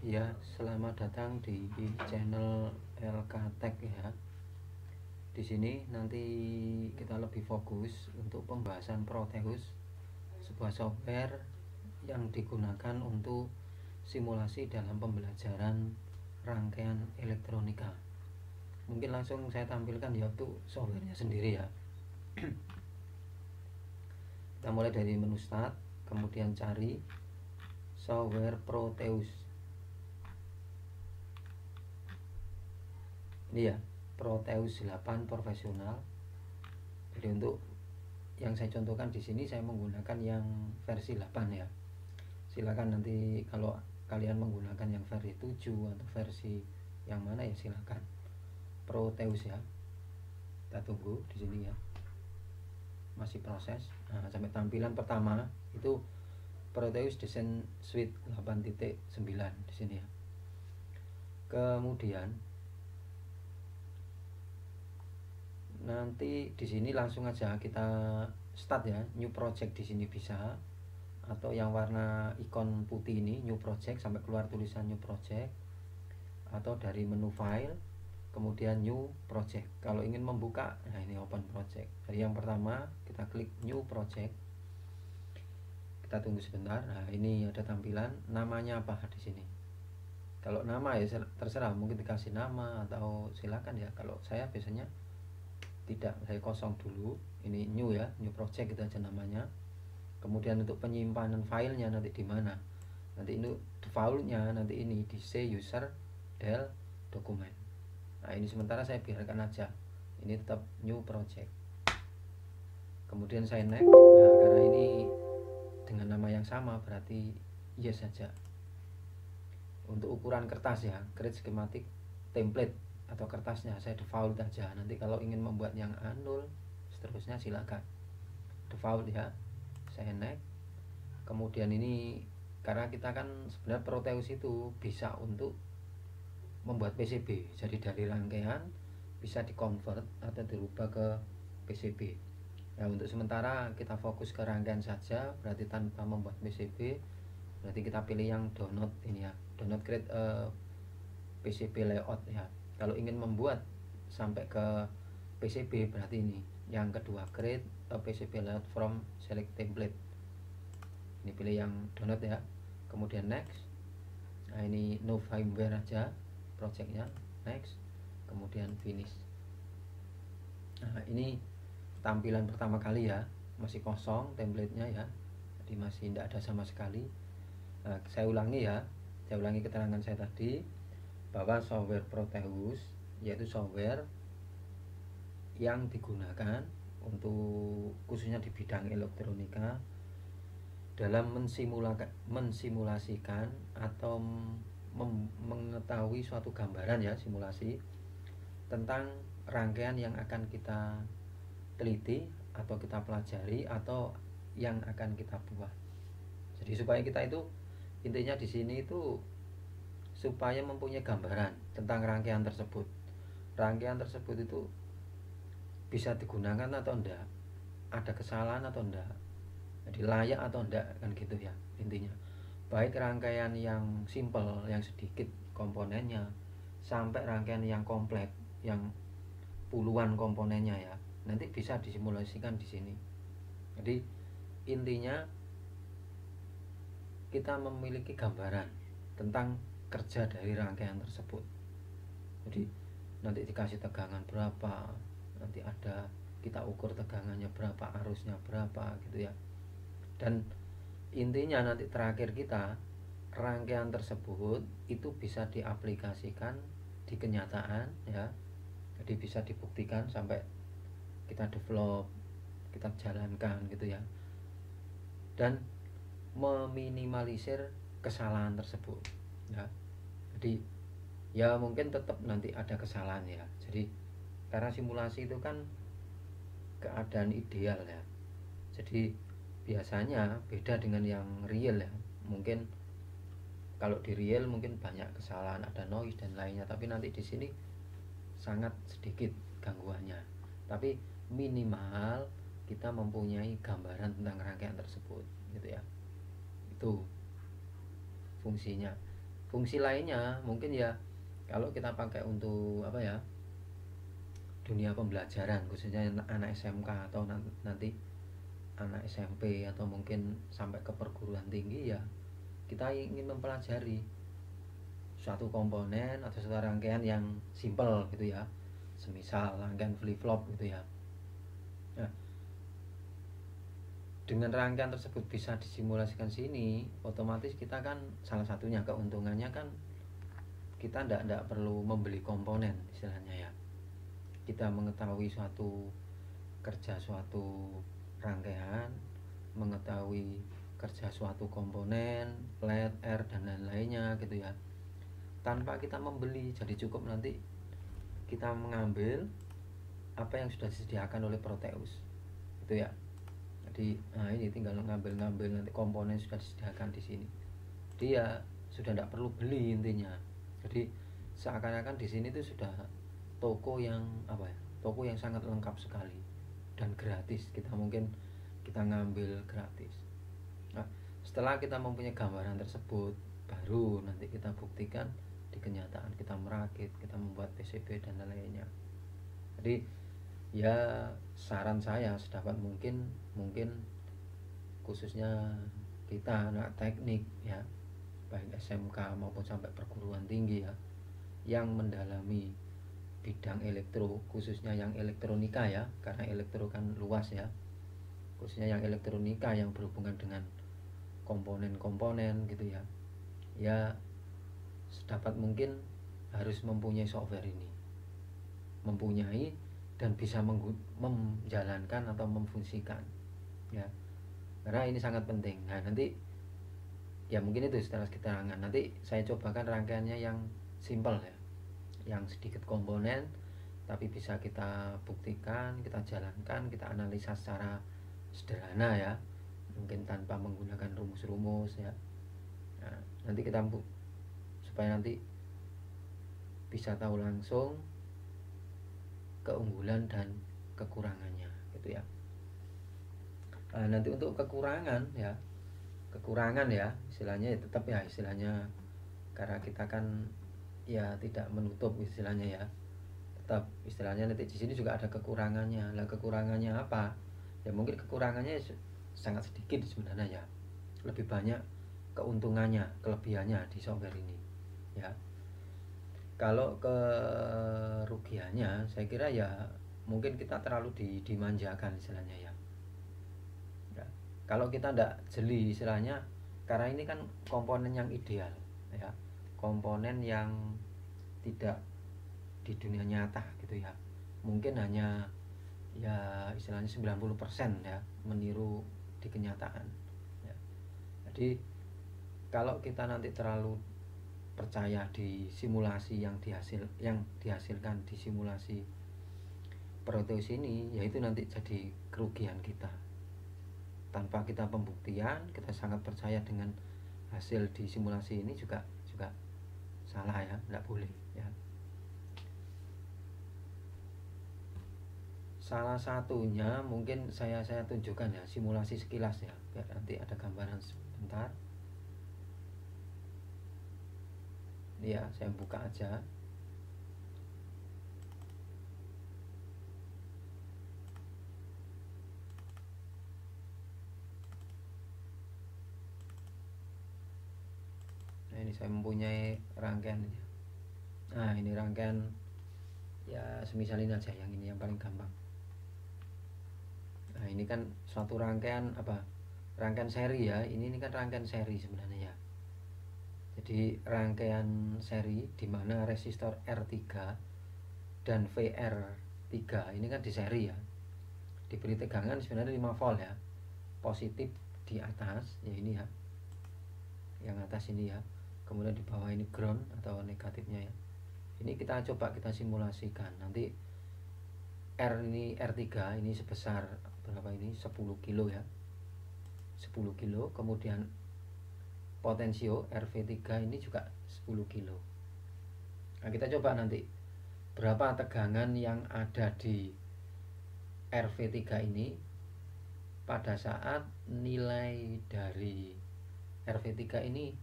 Ya, selamat datang di channel LK Tech ya. Di sini nanti kita lebih fokus untuk pembahasan Proteus, sebuah software yang digunakan untuk simulasi dalam pembelajaran rangkaian elektronika. Mungkin langsung saya tampilkan ya untuk softwarenya sendiri ya. Kita mulai dari menu start, kemudian cari software Proteus. Ini ya, Proteus 8 profesional. Jadi untuk yang saya contohkan di sini saya menggunakan yang versi 8 ya. Silakan nanti kalau kalian menggunakan yang versi 7 atau versi yang mana ya silakan. Proteus ya. Kita tunggu di sini ya. Masih proses. Nah, sampai tampilan pertama itu Proteus Design Suite 8.9 di sini ya. Kemudian nanti di sini langsung aja kita start ya, new project di sini bisa, atau yang warna ikon putih ini new project sampai keluar tulisan new project, atau dari menu file kemudian new project. Kalau ingin membuka, nah ini open project. Jadi yang pertama kita klik new project, kita tunggu sebentar. Nah ini ada tampilan namanya apa di sini. Kalau nama ya terserah, mungkin dikasih nama atau silakan ya. Kalau saya biasanya tidak, saya kosong dulu. Ini new ya, new project itu aja namanya. Kemudian untuk penyimpanan filenya nanti di mana, nanti ini defaultnya nanti ini di C user del dokumen. Nah ini sementara saya biarkan aja, ini tetap new project. Kemudian saya next. Nah karena ini dengan nama yang sama berarti yes saja. Untuk ukuran kertas ya, create schematic template atau kertasnya saya default aja. Nanti kalau ingin membuat yang A0 seterusnya silakan default ya. Saya next. Kemudian ini karena kita kan sebenarnya Proteus itu bisa untuk membuat PCB, jadi dari rangkaian bisa dikonvert atau dirubah ke PCB. Nah untuk sementara kita fokus ke rangkaian saja, berarti tanpa membuat PCB. Berarti kita pilih yang download ini ya, download create PCB layout ya. Kalau ingin membuat sampai ke PCB berarti ini yang kedua, create a PCB layout from select template. Ini pilih yang download ya. Kemudian next. Nah ini no firmware aja projectnya, next. Kemudian finish. Nah ini tampilan pertama kali ya, masih kosong templatenya ya, jadi masih tidak ada sama sekali. Nah, saya ulangi ya, saya ulangi keterangan saya tadi bahwa software Proteus yaitu software yang digunakan untuk khususnya di bidang elektronika dalam mensimulasikan atau mengetahui suatu gambaran ya, simulasi tentang rangkaian yang akan kita teliti atau kita pelajari atau yang akan kita buat. Jadi supaya kita itu intinya di sini itu supaya mempunyai gambaran tentang rangkaian tersebut. Rangkaian tersebut itu bisa digunakan atau enggak, ada kesalahan atau enggak, jadi layak atau enggak, kan gitu ya intinya. Baik rangkaian yang simple, yang sedikit komponennya, sampai rangkaian yang kompleks, yang puluhan komponennya ya, nanti bisa disimulasikan di sini. Jadi intinya kita memiliki gambaran tentang kerja dari rangkaian tersebut. Jadi nanti dikasih tegangan berapa, nanti ada kita ukur tegangannya berapa, arusnya berapa gitu ya. Dan intinya nanti terakhir kita rangkaian tersebut itu bisa diaplikasikan di kenyataan ya. Jadi bisa dibuktikan sampai kita develop, kita jalankan gitu ya. Dan meminimalisir kesalahan tersebut ya. Jadi ya mungkin tetap nanti ada kesalahan ya. Jadi karena simulasi itu kan keadaan ideal ya. Jadi biasanya beda dengan yang real ya. Mungkin kalau di real mungkin banyak kesalahan, ada noise dan lainnya, tapi nanti di sini sangat sedikit gangguannya. Tapi minimal kita mempunyai gambaran tentang rangkaian tersebut gitu ya. Itu fungsinya. fungsi lainnya mungkin ya kalau kita pakai untuk apa ya, dunia pembelajaran khususnya anak SMK atau nanti anak SMP atau mungkin sampai ke perguruan tinggi ya, kita ingin mempelajari suatu komponen atau suatu rangkaian yang simple gitu ya, semisal rangkaian flip flop gitu ya. Nah, dengan rangkaian tersebut bisa disimulasikan sini, otomatis kita kan salah satunya keuntungannya kan kita tidak perlu membeli komponen istilahnya ya. Kita mengetahui suatu kerja suatu rangkaian, mengetahui kerja suatu komponen, flat, R dan lain-lainnya gitu ya, tanpa kita membeli. Jadi cukup nanti kita mengambil apa yang sudah disediakan oleh Proteus gitu ya. Jadi nah ini tinggal ngambil nanti komponen sudah disediakan di sini. Dia sudah tidak perlu beli intinya. Jadi seakan-akan di sini tuh sudah toko yang apa ya? Toko yang sangat lengkap sekali dan gratis. Kita ngambil gratis. Nah, setelah kita mempunyai gambaran tersebut, baru nanti kita buktikan di kenyataan, kita merakit, kita membuat PCB dan lainnya. Jadi ya saran saya sedapat mungkin khususnya kita anak teknik ya, baik SMK maupun sampai perguruan tinggi ya, yang mendalami bidang elektro, khususnya yang elektronika ya, karena elektro kan luas ya, khususnya yang elektronika yang berhubungan dengan komponen-komponen gitu ya, ya sedapat mungkin harus mempunyai software ini, mempunyai dan bisa menjalankan atau memfungsikan ya, karena ini sangat penting. Nah nanti ya mungkin itu setelah keterangan, nanti saya cobakan rangkaiannya yang simple ya, yang sedikit komponen tapi bisa kita buktikan, kita jalankan, kita analisa secara sederhana ya, mungkin tanpa menggunakan rumus-rumus ya. Nah, nanti kita supaya nanti bisa tahu langsung keunggulan dan kekurangannya gitu ya. Nah, nanti untuk kekurangan ya istilahnya ya tetap ya istilahnya, karena kita kan ya tidak menutup istilahnya ya, tetap istilahnya nanti di sini juga ada kekurangannya. Lah kekurangannya apa? Ya mungkin kekurangannya sangat sedikit sebenarnya ya, lebih banyak keuntungannya, kelebihannya di software ini ya. Kalau kerugiannya saya kira ya mungkin kita terlalu dimanjakan istilahnya ya. Ya, kalau kita tidak jeli istilahnya, karena ini kan komponen yang ideal ya, komponen yang tidak di dunia nyata gitu ya, mungkin hanya ya istilahnya 90% ya meniru di kenyataan ya. Jadi kalau kita nanti terlalu percaya di simulasi yang dihasilkan di simulasi Proteus ini, yaitu nanti jadi kerugian kita. Tanpa kita pembuktian, kita sangat percaya dengan hasil di simulasi ini juga salah ya, tidak boleh ya. Salah satunya mungkin saya tunjukkan ya, simulasi sekilas ya, biar nanti ada gambaran sebentar. Ya, saya buka aja. Nah, ini saya mempunyai rangkaian ini. Nah, ini rangkaian ya semisal ini aja, yang ini yang paling gampang. Nah, ini kan suatu rangkaian apa? Rangkaian seri ya. Ini kan rangkaian seri sebenarnya ya. Jadi rangkaian seri di mana resistor R3 dan VR3 ini kan di seri ya. Diberi tegangan sebenarnya 5 volt ya. Positif di atas ya ini ya. Yang atas ini ya. Kemudian di bawah ini ground atau negatifnya ya. Ini kita coba kita simulasikan. Nanti R3 ini sebesar berapa ini? 10 kilo ya. 10 kilo. Kemudian potensio RV3 ini juga 10 kilo. Nah, kita coba nanti berapa tegangan yang ada di RV3 ini pada saat nilai dari RV3 ini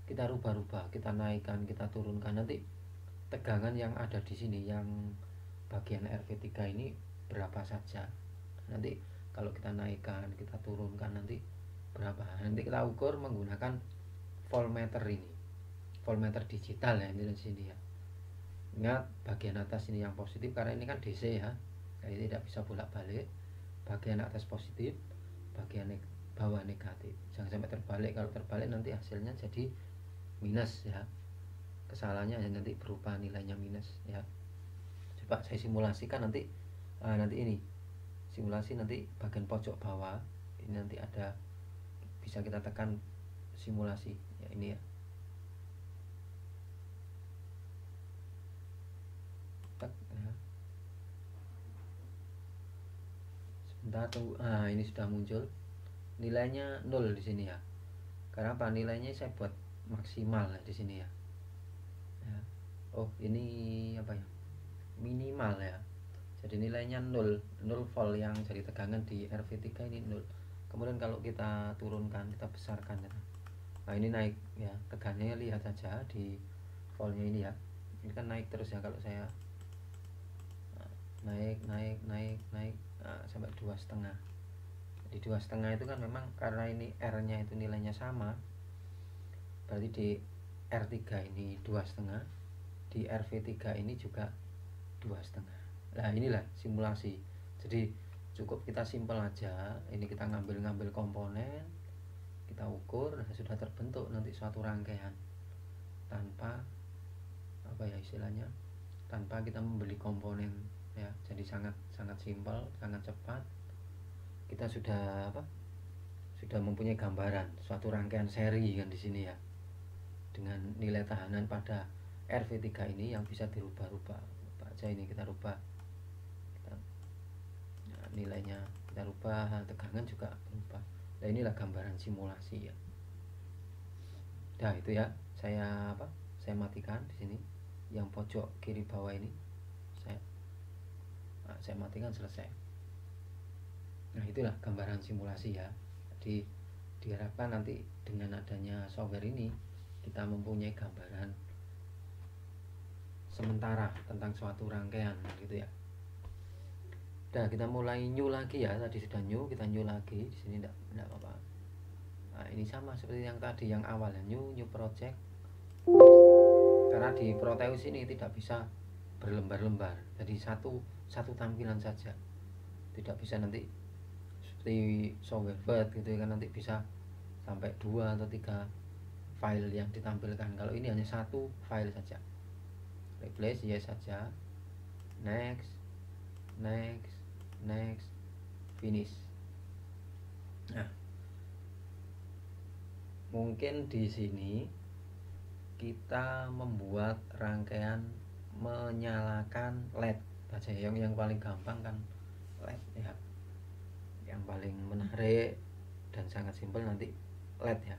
kita rubah-rubah, kita naikkan, kita turunkan. Nanti tegangan yang ada di sini yang bagian RV3 ini berapa saja. Nanti kalau kita naikkan, kita turunkan nanti berapa. Nanti kita ukur menggunakan voltmeter ini. Voltmeter digital ya ini di sini ya. Ingat bagian atas ini yang positif karena ini kan DC ya. Jadi tidak bisa bolak-balik. Bagian atas positif, bagian bawah negatif. Jangan sampai terbalik. Kalau terbalik nanti hasilnya jadi minus ya. Kesalahannya nanti berupa nilainya minus ya. Coba saya simulasikan nanti nanti ini simulasi nanti bagian pojok bawah ini nanti ada bisa kita tekan simulasi ya ini ya. Ya. Sebentar tunggu. Ini sudah muncul nilainya 0 di sini ya. Karena apa? Nilainya saya buat maksimal ya di sini ya. Oh ini apa ya, minimal ya. Jadi nilainya 0 volt yang jadi tegangan di RV3 ini 0. Kemudian kalau kita turunkan, kita besarkan ya. Nah ini naik ya, tegangannya lihat saja di voltnya ini ya. Ini kan naik terus ya kalau saya naik sampai 2,5. Di 2,5 itu kan memang karena ini R nya itu nilainya sama, berarti di R3 ini 2,5, di RV3 ini juga 2,5. Nah inilah simulasi. Jadi cukup kita simpel aja. Ini kita ngambil komponen, kita ukur, nah sudah terbentuk nanti suatu rangkaian tanpa apa ya istilahnya, tanpa kita membeli komponen ya. Jadi sangat simpel, sangat cepat. Kita sudah sudah mempunyai gambaran suatu rangkaian seri kan di sini ya, dengan nilai tahanan pada RV3 ini yang bisa dirubah-rubah. Aja ini kita rubah, nilainya kita rubah, tegangan juga berubah. Nah inilah gambaran simulasi ya. Nah itu ya, saya matikan di sini yang pojok kiri bawah ini, saya matikan, selesai. Nah itulah gambaran simulasi ya. Jadi diharapkan nanti dengan adanya software ini kita mempunyai gambaran sementara tentang suatu rangkaian gitu ya. Nah kita mulai new lagi ya, tadi sudah new, kita new lagi di sini tidak apa-apa. Nah ini sama seperti yang tadi yang awal ya, new project. Karena di Proteus ini tidak bisa berlembar-lembar, jadi satu tampilan saja, tidak bisa nanti seperti software Word gitu kan, nanti bisa sampai 2 atau 3 file yang ditampilkan. Kalau ini hanya satu file saja. Replace yes saja, next, finish. Nah mungkin di sini kita membuat rangkaian menyalakan LED saja, yang paling gampang kan LED ya, yang paling menarik dan sangat simpel nanti LED ya.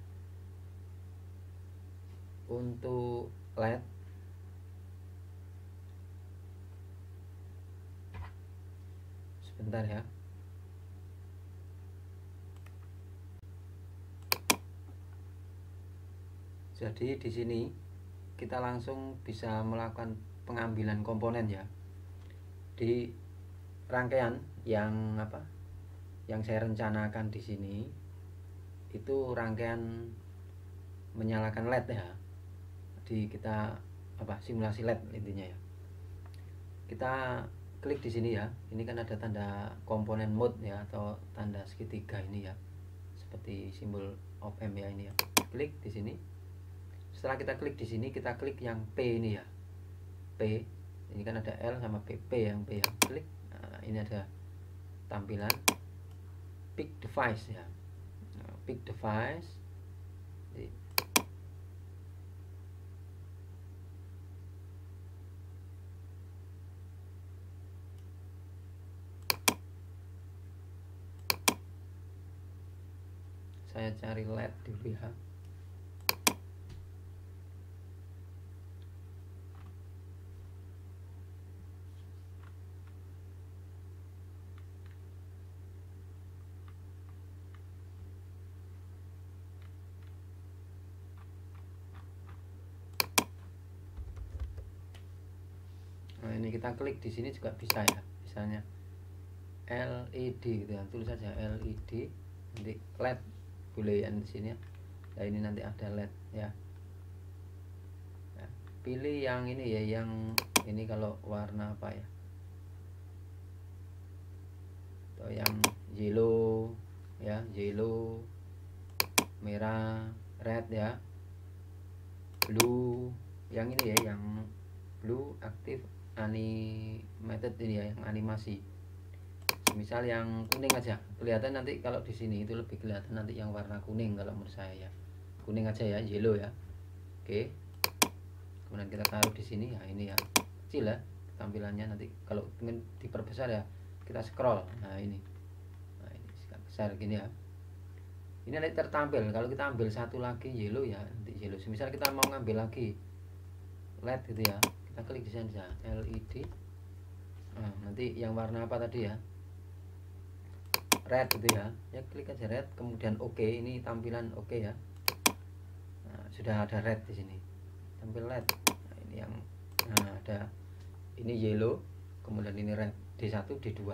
Untuk LED sebentar ya. Jadi di sini kita langsung bisa melakukan pengambilan komponen ya. Di rangkaian yang yang saya rencanakan di sini itu rangkaian menyalakan LED ya. Jadi kita simulasi LED intinya ya. Kita klik di sini ya. Ini kan ada tanda komponen mode ya, atau tanda segitiga ini ya. Seperti simbol op-amp ya ini ya. Klik di sini. Setelah kita klik di sini, kita klik yang P ini ya. P. Ini kan ada L sama P. P yang P ya. Klik. Nah, ini ada tampilan pick device ya. Nah, pick device. Jadi, saya cari LED dulu ya. Nah ini kita klik di sini juga bisa ya, misalnya LED gitu ya, tulis saja LED, nanti LED boleh yang di sini ya. Nah ini nanti ada LED ya. Nah, pilih yang ini ya, yang ini kalau warna apa ya, atau yang yellow ya, yellow, merah, red ya, blue, yang ini ya, yang blue active animated ini ya, yang animasi. Misal yang kuning aja, kelihatan nanti kalau di sini itu lebih kelihatan nanti yang warna kuning kalau menurut saya ya. Kuning aja ya, yellow ya. Oke. Kemudian kita taruh di sini ya, ini ya. Kecil ya tampilannya, nanti kalau ingin diperbesar ya kita scroll. Nah, ini. Nah, ini besar gini ya. Ini nanti tertampil. Kalau kita ambil satu lagi yellow ya, nanti yellow. Misal kita mau ngambil lagi LED gitu ya. Kita klik di sini ya, LED. Nah, nanti yang warna apa tadi ya? Red gitu ya, ya klik aja red, kemudian oke, ini tampilan oke ya. Nah, sudah ada red di sini, tampil red. Nah, ini yang ada ini yellow, kemudian ini red, D1 D2.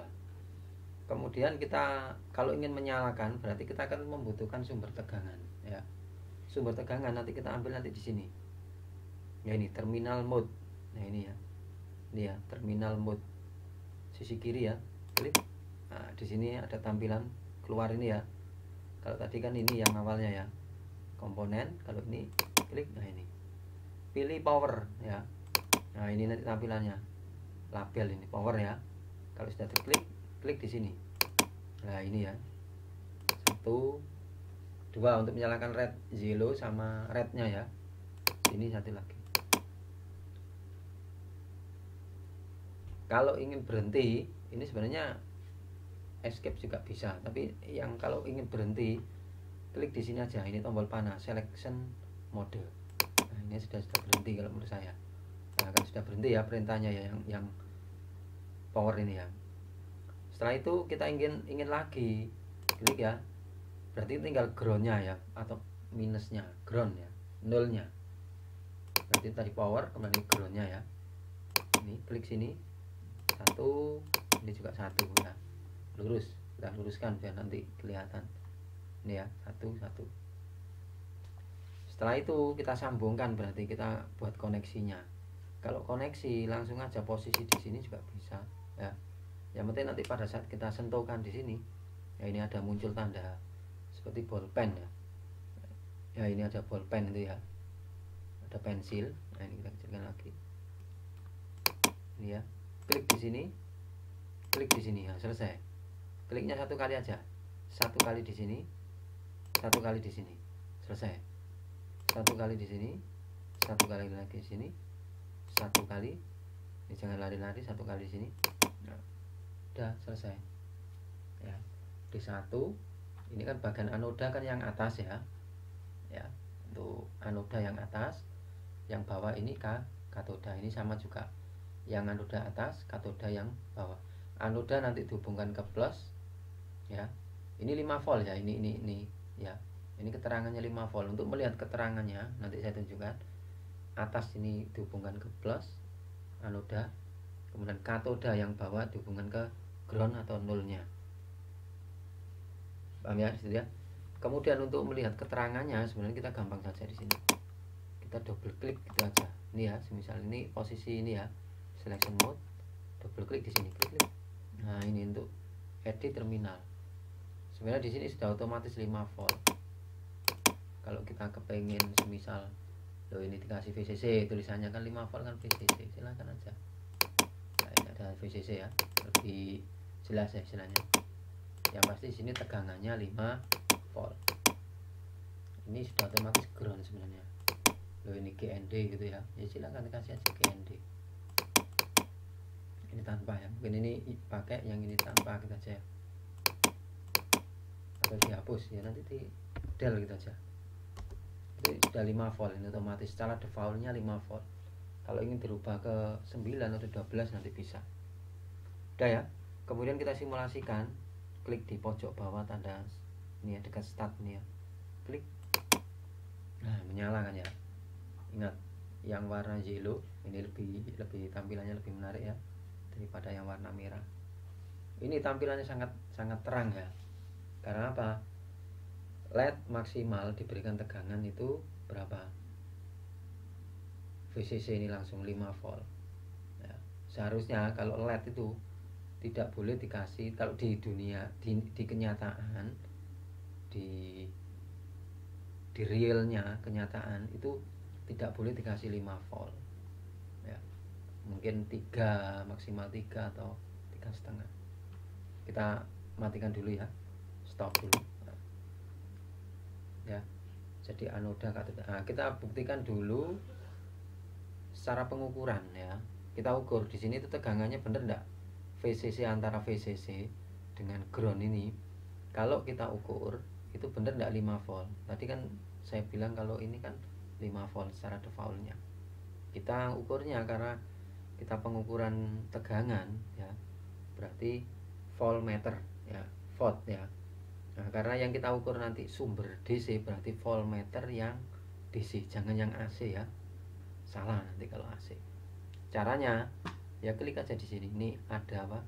Kemudian kita kalau ingin menyalakan berarti kita akan membutuhkan sumber tegangan ya. Sumber tegangan nanti kita ambil nanti di sini ya, ini terminal mode. Nah ini ya, ini ya terminal mode sisi kiri ya, klik. Nah, di sini ada tampilan keluar ini ya. Kalau tadi kan ini yang awalnya ya, komponen. Kalau ini klik, nah ini pilih power ya. Nah ini nanti tampilannya, label ini power ya. Kalau sudah terklik, klik di sini. Nah ini ya, 1, 2 untuk menyalakan red, yellow sama rednya ya. Ini satu lagi. Kalau ingin berhenti, ini sebenarnya escape juga bisa, tapi yang kalau ingin berhenti klik di sini aja, ini tombol panah selection mode. Nah ini sudah berhenti kalau menurut saya. Nah kan sudah berhenti ya perintahnya ya, yang power ini ya. Setelah itu kita ingin lagi, klik ya, berarti tinggal groundnya ya, atau minusnya, ground ya, nolnya. Berarti tadi power, kemudian groundnya ya. Ini klik sini, 1, ini juga 1 ya, lurus, kita luruskan biar nanti kelihatan ini ya, 1. Setelah itu kita sambungkan, berarti kita buat koneksinya. Kalau koneksi langsung aja posisi di sini juga bisa ya. Yang penting nanti pada saat kita sentuhkan di sini ya, ini ada muncul tanda seperti bolpen ya. Ya ini ada bolpen itu ya, ada pensil. Nah ini kita kecilkan lagi. Ini ya, klik di sini, klik di sini ya, selesai. Kliknya 1 kali aja, 1 kali di sini, 1 kali di sini, selesai. 1 kali di sini, 1 kali lagi di sini, 1 kali. Ini jangan lari-lari, 1 kali di sini. Nah, udah selesai. Ya, D1 ini kan bagian anoda kan yang atas ya. Ya, untuk anoda yang atas, yang bawah ini katoda. Ini sama juga. Yang anoda atas, katoda yang bawah. Anoda nanti dihubungkan ke plus ya. Ini 5 volt ya, ini ya. Ini keterangannya 5 volt. Untuk melihat keterangannya nanti saya tunjukkan. Atas ini dihubungkan ke plus anoda, kemudian katoda yang bawah dihubungkan ke ground atau nolnya. Paham ya, ya? Kemudian untuk melihat keterangannya sebenarnya kita gampang saja di sini. Kita double klik gitu aja. Ini ya, semisal ini posisi ini ya, selection mode, double klik di sini, klik. Nah, ini untuk edit terminal. Sebenarnya di sini sudah otomatis 5 volt. Kalau kita kepengen semisal loh ini dikasih VCC, tulisannya kan 5 volt kan VCC, silahkan aja. Nah, ini ada VCC ya, lebih jelas ya istilahnya. Yang pasti di sini tegangannya 5 volt. Ini sudah otomatis ground sebenarnya. Loh ini GND gitu ya. Ya silahkan dikasih aja GND. Ini tanpa ya. Mungkin ini pakai, yang ini tanpa kita aja. Atau dihapus ya, nanti di del gitu aja. Itu sudah 5 volt, ini otomatis secara defaultnya 5 volt. Kalau ingin dirubah ke 9 atau 12 nanti bisa. Udah ya. Kemudian kita simulasikan, klik di pojok bawah tanda ini ya, dekat start nih ya. Klik. Nah, menyala kan ya. Ingat, yang warna yellow. Ini lebih tampilannya lebih menarik ya daripada yang warna merah. Ini tampilannya sangat terang ya. Karena apa? LED maksimal diberikan tegangan itu berapa? VCC ini langsung 5 volt ya. Seharusnya kalau LED itu tidak boleh dikasih, kalau di dunia, di kenyataan, di realnya kenyataan itu tidak boleh dikasih 5 volt ya. Mungkin 3, maksimal 3 atau 3,5. Kita matikan dulu ya, stop dulu ya. Jadi anoda katoda. Nah, kita buktikan dulu secara pengukuran ya. Kita ukur di sini itu tegangannya bener enggak? VCC antara VCC dengan ground ini kalau kita ukur itu bener enggak 5 volt. Tadi kan saya bilang kalau ini kan 5 volt secara defaultnya. Kita ukurnya karena kita pengukuran tegangan ya, berarti voltmeter ya, volt ya. Nah, karena yang kita ukur nanti sumber DC berarti voltmeter yang DC, jangan yang AC ya. Salah nanti kalau AC. Caranya ya klik aja di sini. Ini ada apa?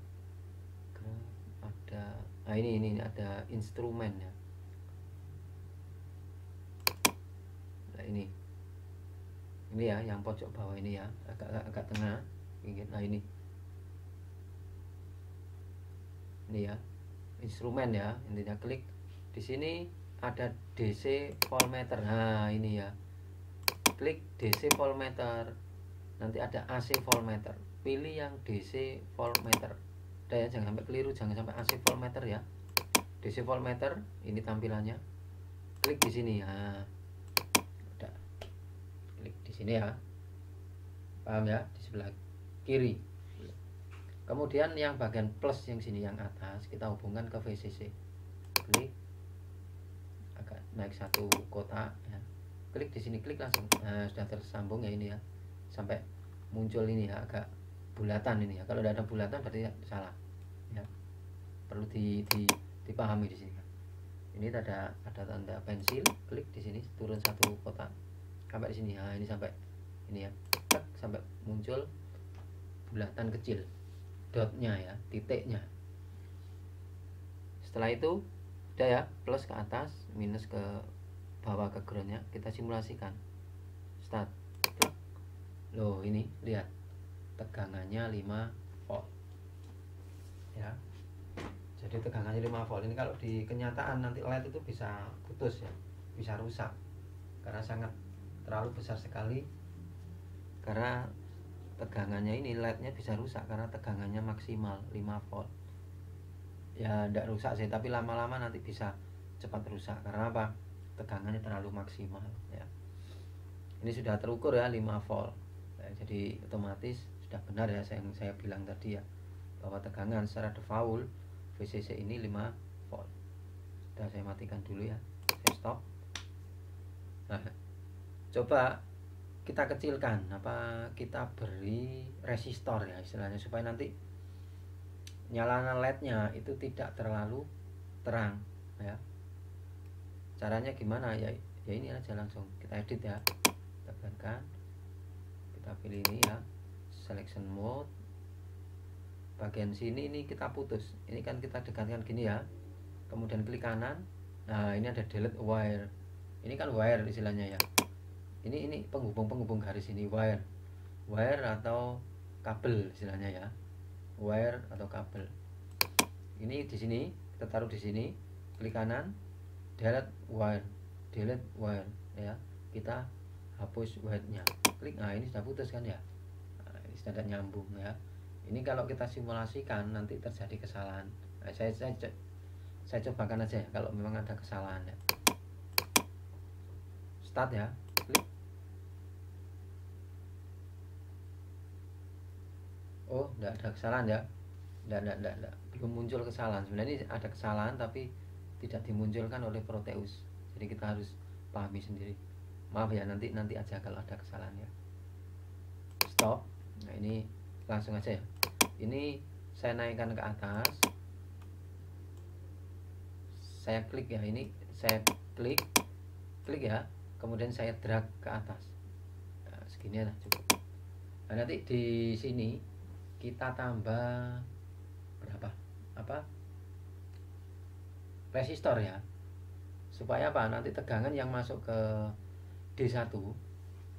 Ada ini ada instrumen ya. Nah, ini ya yang pojok bawah ini ya, agak tengah. Nah ini ya instrumen ya, intinya klik di sini ada DC voltmeter. Nah ini ya, klik DC voltmeter, nanti ada AC voltmeter, pilih yang DC voltmeter. Udah ya, jangan sampai keliru, jangan sampai AC voltmeter ya. DC voltmeter ini tampilannya, klik di sini ya. Udah, klik di sini ya, paham ya, di sebelah kiri. Kemudian yang bagian plus yang sini yang atas kita hubungkan ke VCC. Klik, agak naik satu kotak ya. Klik di sini, klik langsung. Nah, sudah tersambung ya ini ya. Sampai muncul ini ya, agak bulatan ini ya. Kalau tidak ada bulatan berarti salah. Ya. Perlu dipahami di sini. Ini ada tanda pensil, klik di sini, turun satu kotak sampai di sini. Nah, ini sampai ini ya. Tek, sampai muncul bulatan kecil. Dotnya ya, titiknya. Setelah itu udah ya, plus ke atas, minus ke bawah ke groundnya. Kita simulasikan. Start. Loh ini lihat tegangannya 5 volt ya. Jadi tegangannya 5 volt. Ini kalau di kenyataan nanti LED itu bisa putus ya, bisa rusak karena sangat terlalu besar sekali. Karena tegangannya ini LED-nya bisa rusak karena tegangannya maksimal 5 volt. Ya tidak rusak sih, tapi lama-lama nanti bisa cepat rusak. Karena apa? Tegangannya terlalu maksimal ya. Ini sudah terukur ya 5 volt ya, jadi otomatis sudah benar ya saya bilang tadi ya, bahwa tegangan secara default VCC ini 5 volt. Sudah, saya matikan dulu ya, saya stop. Nah, coba kita kecilkan, apa kita beri resistor ya istilahnya, supaya nanti nyalanan LED-nya itu tidak terlalu terang ya. Caranya gimana ya? Ya ini aja, langsung kita edit ya. Kita tekankan, kita pilih ini ya, selection mode. Bagian sini ini kita putus. Ini kan kita dekatkan gini ya. Kemudian klik kanan. Nah, ini ada delete wire. Ini kan wire istilahnya ya. Ini penghubung garis ini, wire atau kabel istilahnya ya, wire atau kabel. Ini di sini kita taruh di sini, klik kanan, delete wire ya, kita hapus wire-nya, klik. Nah ini sudah putus kan ya. Nah, ini sudah nyambung ya. Ini kalau kita simulasikan nanti terjadi kesalahan. Nah, saya cobakan aja ya, kalau memang ada kesalahan ya. Start ya, klik. Oh, tidak ada kesalahan ya. Tidak. Belum muncul kesalahan. Sebenarnya ini ada kesalahan tapi tidak dimunculkan oleh Proteus. Jadi kita harus pahami sendiri. Maaf ya, nanti aja kalau ada kesalahan ya. Stop. Nah, ini langsung aja ya. Ini saya naikkan ke atas. Saya klik ya, ini saya klik ya. Kemudian saya drag ke atas. Nah, segini lah cukup. Nah, nanti di sini kita tambah berapa resistor ya, supaya apa, nanti tegangan yang masuk ke D1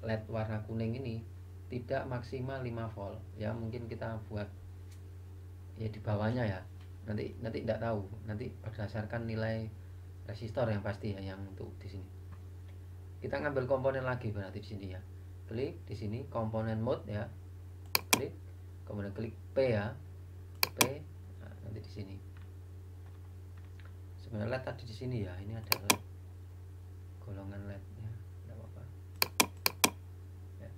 LED warna kuning ini tidak maksimal 5 volt ya. Mungkin kita buat ya di bawahnya ya, nanti tidak tahu, nanti berdasarkan nilai resistor yang pasti ya. Yang untuk di sini kita ngambil komponen lagi berarti di sini ya, klik di sini komponen mode ya, klik, kemudian klik P ya, P. Nah, nanti di sini sebenarnya LED tadi di sini ya, ini ada LED, golongan LED ya, tidak apa-apa ya.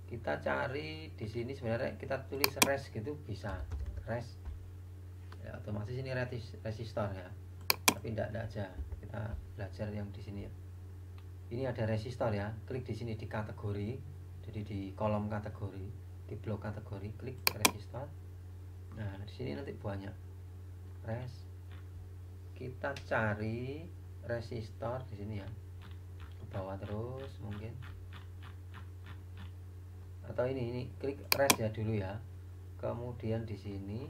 Kita cari di sini, sebenarnya kita tulis res gitu bisa, res ya, otomatis ini resistor ya, tapi tidak aja, kita belajar yang di sini ya. Ini ada resistor ya, klik di sini di kategori, jadi di kolom kategori, di blok kategori, klik resistor. Nah, di sini nanti banyak res. Kita cari resistor di sini ya, ke bawah terus mungkin, atau ini klik res ya dulu ya. Kemudian di sini,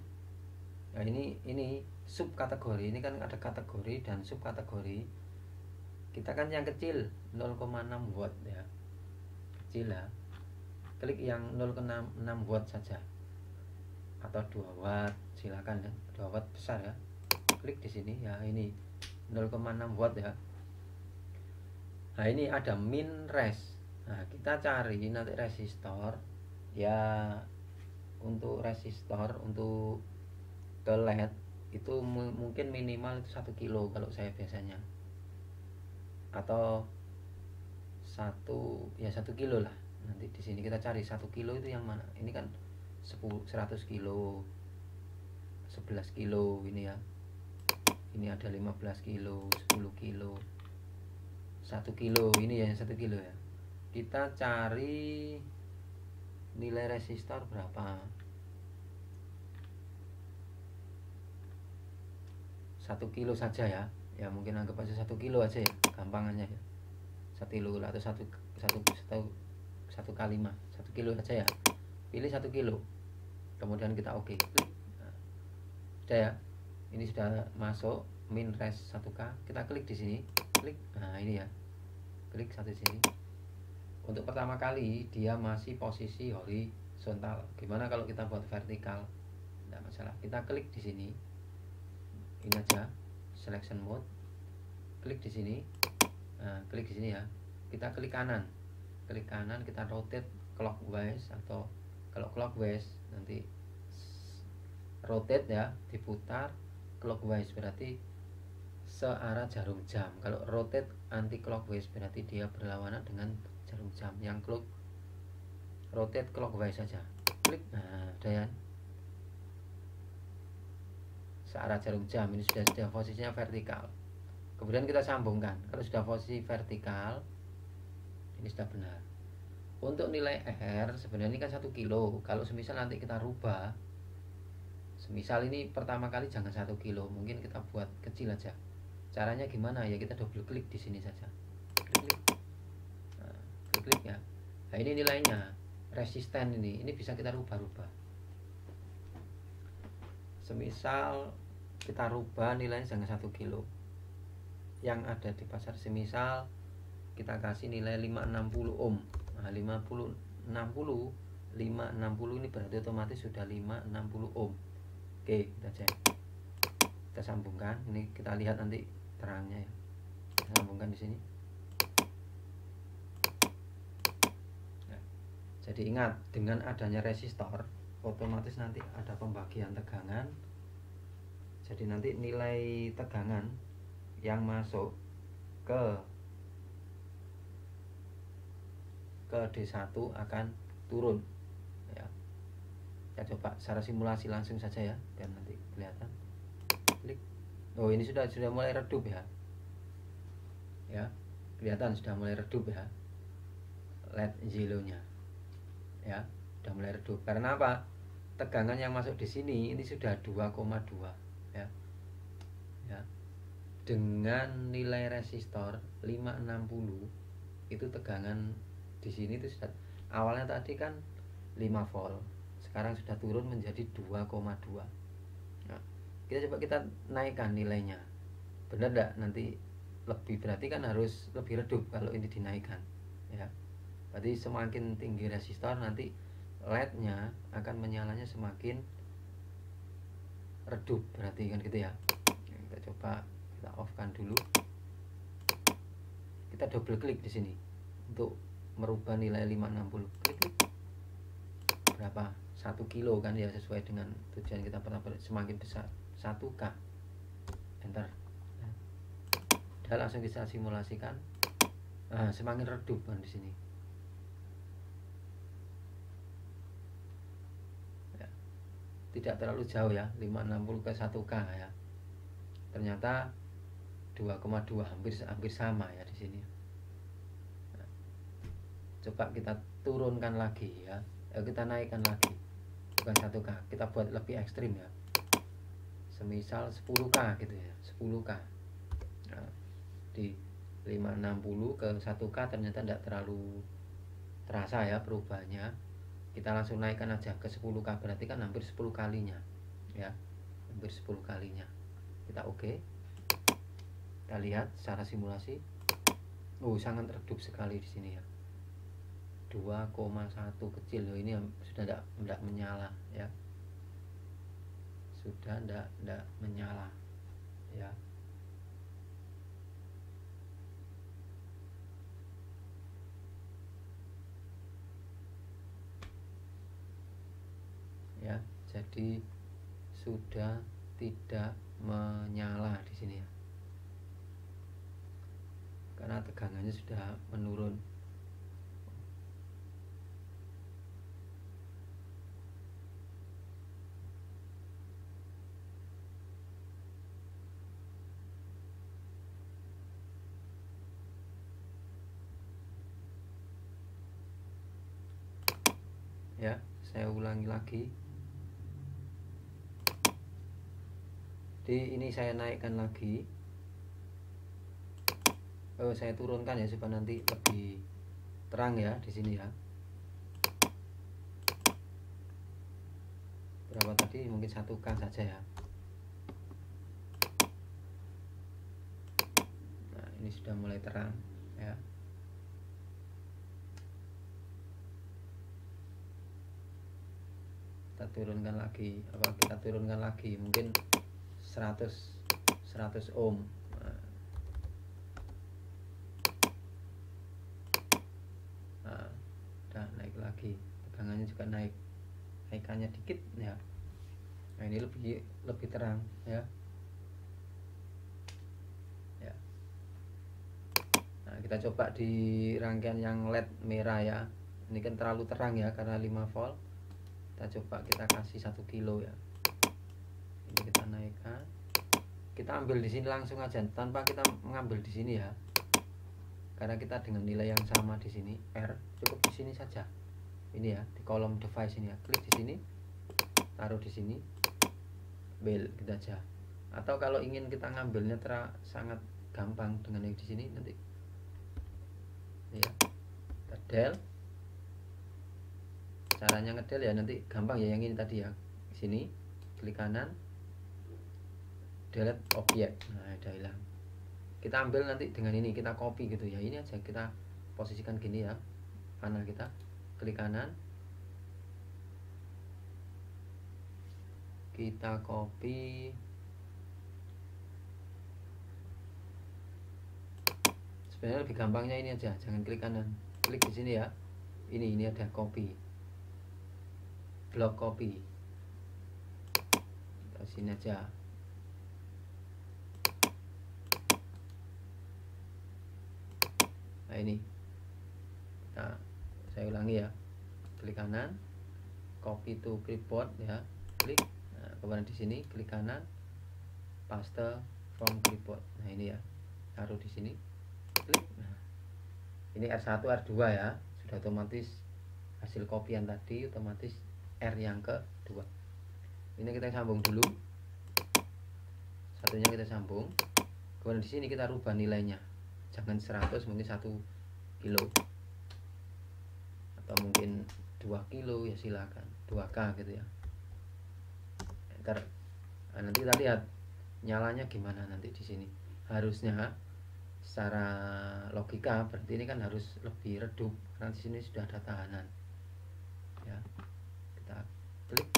nah ini sub kategori, ini kan ada kategori dan sub kategori. Kita kan yang kecil 0,6 watt ya, kecil ya, klik yang 0,6 watt saja, atau 2 watt silakan ya, 2 watt besar ya, klik di sini ya, ini 0,6 watt ya. Nah, ini ada min res. Nah, kita cari nanti resistor ya. Untuk resistor untuk ke LED itu mungkin minimal itu 1 kilo kalau saya biasanya, atau 1 kilo lah. Nanti di sini kita cari 1 kilo itu yang mana. Ini kan 100 kilo, 11 kilo ini ya. Ini ada 15 kilo, 10 kilo, 1 kilo, ini ya 1 kilo ya. Kita cari nilai resistor berapa, 1 kilo saja ya. Ya mungkin anggap aja 1 kilo aja ya, gampangannya ya, 1 kilo atau 1 kali 5, 1 kilo saja ya. Pilih 1 kilo, kemudian kita oke. Nah, sudah ya, ini sudah masuk min res 1K. Kita klik di sini, klik. Nah, ini ya, klik satu di sini. Untuk pertama kali dia masih posisi horizontal. Gimana kalau kita buat vertikal? Tidak masalah. Kita klik di sini. Ini aja, selection mode. Klik di sini. Nah, klik di sini ya. Kita klik kanan. Klik kanan, kita rotate clockwise, atau kalau clockwise nanti rotate ya, diputar clockwise berarti searah jarum jam. Kalau rotate anti clockwise berarti dia berlawanan dengan jarum jam. Yang rotate clockwise saja, klik. Nah, udah ya, searah jarum jam. Ini sudah posisinya vertikal. Kemudian kita sambungkan. Kalau sudah posisi vertikal, ini sudah benar. Untuk nilai R sebenarnya ini kan 1 kilo. Kalau semisal nanti kita rubah, semisal ini pertama kali jangan 1 kilo, mungkin kita buat kecil aja. Caranya gimana ya, kita double klik di sini saja, klik. Nah, klik ya. Nah, ini nilainya resisten, ini bisa kita rubah-rubah. Semisal kita rubah nilainya jangan 1 kilo yang ada di pasar, semisal kita kasih nilai 560 ohm. Nah, 560 ini berarti otomatis sudah 560 ohm. Oke, kita cek, kita sambungkan. Ini kita lihat nanti terangnya ya. Kita sambungkan di sini. Nah, jadi ingat, dengan adanya resistor otomatis nanti ada pembagian tegangan. Jadi nanti nilai tegangan yang masuk ke D1 akan turun ya. Kita coba secara simulasi langsung saja ya, biar nanti kelihatan. Klik. Oh, ini sudah mulai redup ya. Ya, kelihatan sudah mulai redup ya, LED yellow-nya. Ya, sudah mulai redup. Karena apa? Tegangan yang masuk di sini ini sudah 2,2 ya. Ya. Dengan nilai resistor 560 itu tegangan di sini itu sudah Awalnya tadi kan 5 volt, sekarang sudah turun menjadi 2,2. Nah, kita naikkan nilainya, benar enggak? Nanti lebih, berarti kan harus lebih redup kalau ini dinaikkan ya. Berarti semakin tinggi resistor, nanti LED-nya akan menyalanya semakin redup, berarti kan gitu ya. Kita coba, kita off-kan dulu. Kita double klik di sini untuk merubah nilai 560. Klik. Berapa? 1 kilo kan ya, sesuai dengan tujuan kita pertama, semakin besar 1K. Enter. Udah, langsung bisa simulasikan. Nah, semakin redup kan di sini. Ya. Tidak terlalu jauh ya, 560 ke 1K ya. Ternyata 2,2, hampir sama ya di sini. Nah, coba kita turunkan lagi ya. Kita naikkan lagi. Bukan 1K, kita buat lebih ekstrim ya. Semisal 10K gitu ya, 10K. Nah, di 560 ke 1K ternyata tidak terlalu terasa ya perubahannya. Kita langsung naikkan aja ke 10K, berarti kan hampir 10 kalinya ya, hampir 10 kalinya. Kita oke. Kita lihat secara simulasi. Sangat redup sekali di sini ya. 2,1 kecil loh, ini sudah tidak menyala ya. Sudah tidak menyala ya. Ya, jadi sudah tidak menyala di sini ya, karena tegangannya sudah menurun. Ya, saya ulangi lagi. Di ini saya naikkan lagi. Saya turunkan ya supaya nanti lebih terang ya di sini ya. Berapa tadi? Mungkin 1K saja ya. Nah, ini sudah mulai terang ya. Kita turunkan lagi, mungkin 100 ohm. Nah, udah naik lagi, tegangannya juga naikannya dikit ya. Nah, ini lebih terang ya. Nah, kita coba di rangkaian yang LED merah ya. Ini kan terlalu terang ya karena 5 volt. Kita coba kita kasih 1 kilo ya. Ini kita naikkan. Kita ambil di sini langsung aja tanpa kita mengambil di sini ya. Karena kita dengan nilai yang sama di sini R, cukup di sini saja. Ini ya, di kolom device ini ya. Klik di sini. Taruh di sini. Bel gitu aja. Atau kalau ingin kita ngambilnya sangat gampang dengan yang di sini nanti. Ya. Kita del. Caranya ngedel ya nanti gampang ya, yang ini tadi ya. Sini klik kanan, delete objek. Nah, udah hilang. Kita ambil nanti dengan ini, kita copy gitu ya. Ini aja kita posisikan gini ya. Panel kita klik kanan, kita copy. Sebenarnya lebih gampangnya ini aja, jangan klik kanan, klik di sini ya. Ini ada copy, blok copy. Kita sini aja. Nah, ini saya ulangi ya. Klik kanan, copy to clipboard ya. Klik. Nah, kemudian di sini klik kanan, paste from clipboard. Nah, ini ya. Taruh di sini. Klik. Nah, ini R1 R2 ya. Sudah otomatis hasil kopian tadi otomatis R yang kedua. Ini kita sambung dulu. Satunya kita sambung. Kemudian di sini kita rubah nilainya. Jangan 100, mungkin 1 kilo. atau mungkin 2 kilo ya silakan, 2K gitu ya. Nanti kita lihat nyalanya gimana nanti di sini. Harusnya secara logika berarti ini kan harus lebih redup karena di sini sudah ada tahanan ya. Kita klik,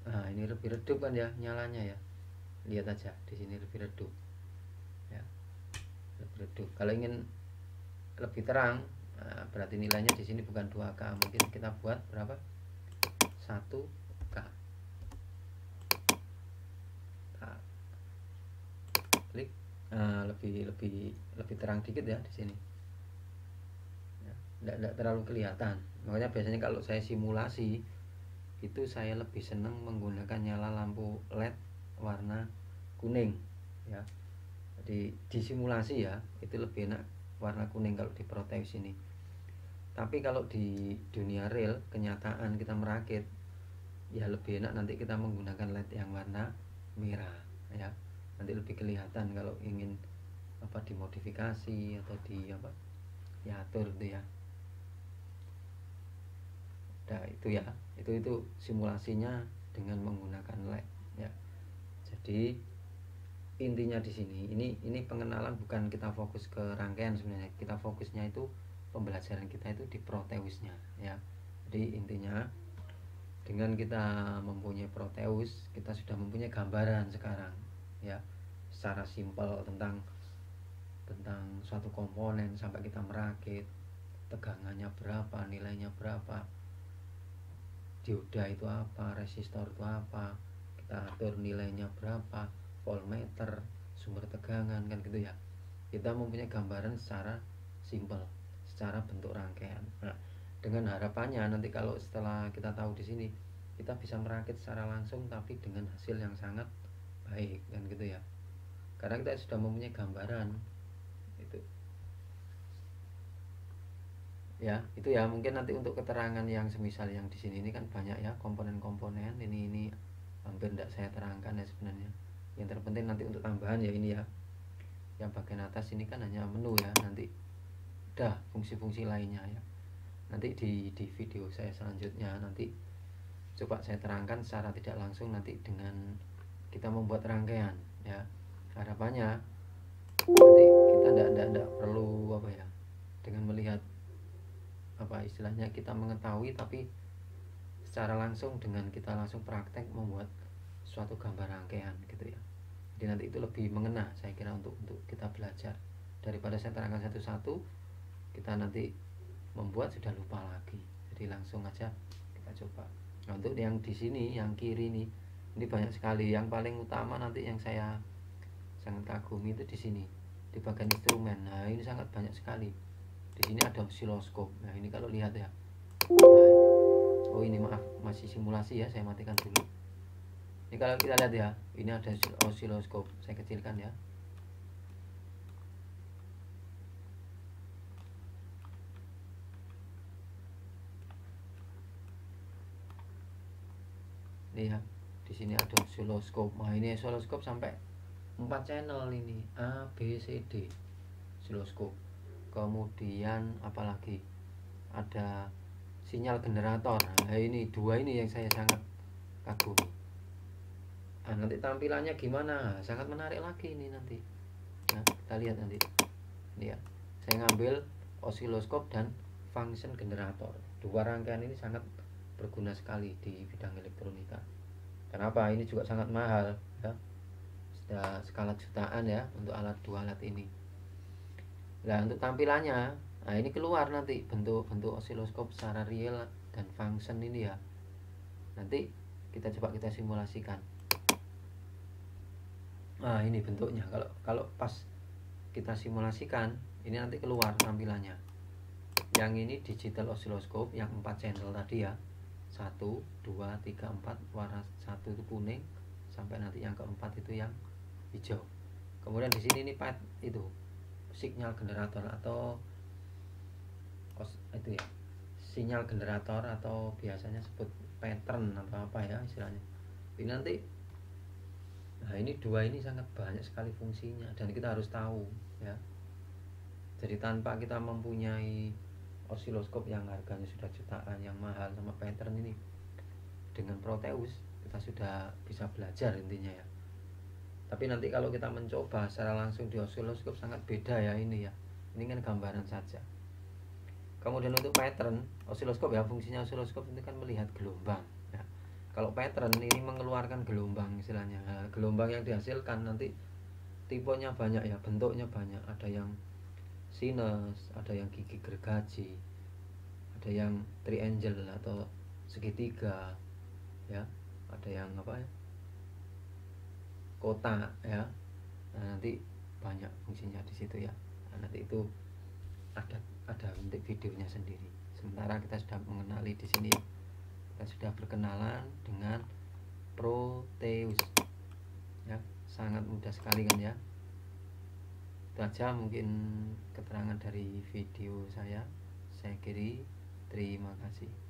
nah ini lebih redup kan ya nyalanya ya, lihat aja di sini lebih redup ya, lebih redup. Kalau ingin lebih terang, nah, berarti nilainya di sini bukan 2K, mungkin kita buat berapa, 1K. Nah, klik, nah, lebih terang dikit ya di sini ya, tidak terlalu kelihatan. Makanya biasanya kalau saya simulasi itu saya lebih senang menggunakan nyala lampu LED warna kuning ya. Jadi di simulasi ya itu lebih enak warna kuning kalau di Proteus ini. Tapi kalau di dunia real kenyataan kita merakit ya lebih enak nanti kita menggunakan LED yang warna merah ya. Nanti lebih kelihatan kalau ingin apa dimodifikasi atau di apa diatur itu ya. Nah itu ya, itu simulasinya dengan menggunakan LED ya. Jadi intinya di sini ini pengenalan, bukan kita fokus ke rangkaian sebenarnya. Kita fokusnya itu pembelajaran kita itu di Proteusnya ya. Jadi intinya dengan kita mempunyai Proteus, kita sudah mempunyai gambaran sekarang ya, secara simpel tentang suatu komponen sampai kita merakit, tegangannya berapa, nilainya berapa, dioda itu apa, resistor itu apa, kita atur nilainya berapa, voltmeter, sumber tegangan kan gitu ya. Kita mempunyai gambaran secara simpel, secara bentuk rangkaian. Nah, dengan harapannya nanti kalau setelah kita tahu di sini, kita bisa merakit secara langsung tapi dengan hasil yang sangat baik kan gitu ya. Karena kita sudah mempunyai gambaran itu. Ya, itu ya mungkin nanti untuk keterangan yang semisal yang di sini ini kan banyak ya komponen-komponen, ini hampir tidak saya terangkan ya sebenarnya. Yang terpenting nanti untuk tambahan ya ini ya, yang bagian atas ini kan hanya menu ya, nanti udah fungsi-fungsi lainnya ya nanti di video saya selanjutnya nanti coba saya terangkan secara tidak langsung nanti dengan kita membuat rangkaian ya. Harapannya nanti kita tidak perlu apa ya, dengan melihat apa istilahnya kita mengetahui, tapi secara langsung dengan kita langsung praktek membuat suatu gambar rangkaian gitu ya. Jadi nanti itu lebih mengena saya kira untuk kita belajar, daripada saya terangkan satu-satu kita nanti membuat sudah lupa lagi. Jadi langsung aja kita coba. Nah, untuk yang di sini yang kiri ini banyak sekali. Yang paling utama nanti yang saya sangat kagumi itu di sini di bagian instrumen. Nah ini sangat banyak sekali. Di sini ada osiloskop. Nah ini kalau lihat ya. Nah, oh ini maaf masih simulasi ya, saya matikan dulu. Ini kalau kita lihat ya, ini ada osiloskop. Saya kecilkan ya. Ini ya, di sini ada osiloskop. Nah ini osiloskop sampai 4 channel ini, A, B, C, D osiloskop. Kemudian apalagi ada sinyal generator. Nah ini dua ini yang saya sangat kagum. Nah, nanti tampilannya gimana, sangat menarik lagi ini nanti. Nah kita lihat nanti ini ya, saya ngambil osiloskop dan function generator. Dua rangkaian ini sangat berguna sekali di bidang elektronika. Kenapa? Ini juga sangat mahal ya, sudah skala jutaan ya untuk dua alat ini. Nah untuk tampilannya, nah ini keluar nanti bentuk osiloskop secara real dan function ini ya. Nanti kita coba kita simulasikan. Nah ini bentuknya, kalau pas kita simulasikan ini nanti keluar tampilannya. Yang ini digital osiloskop yang 4 channel tadi ya, 1, 2, 3, 4, warna 1 itu kuning sampai nanti yang keempat itu yang hijau. Kemudian di sini ini pad itu sinyal generator atau itu ya, sinyal generator atau biasanya sebut pattern atau apa ya istilahnya. Ini nanti, nah ini dua ini sangat banyak sekali fungsinya dan kita harus tahu ya. Jadi tanpa kita mempunyai osiloskop yang harganya sudah jutaan, yang mahal, sama pattern ini. Dengan Proteus kita sudah bisa belajar intinya ya. Tapi nanti kalau kita mencoba secara langsung di osiloskop sangat beda ya ini ya. Ini kan gambaran saja. Kemudian untuk pattern osiloskop ya, fungsinya osiloskop itu kan melihat gelombang ya. Kalau pattern ini mengeluarkan gelombang istilahnya. Nah, gelombang yang dihasilkan nanti tipenya banyak ya, bentuknya banyak. Ada yang sinus, ada yang gigi gergaji, ada yang triangle atau segitiga ya, ada yang apa ya, kotak ya. Nah, nanti banyak fungsinya di situ ya. Nah, nanti itu ada untuk videonya sendiri. Sementara kita sudah mengenali di sini, kita sudah berkenalan dengan Proteus ya, sangat mudah sekali kan ya. Itu aja mungkin keterangan dari video saya kiri. Terima kasih.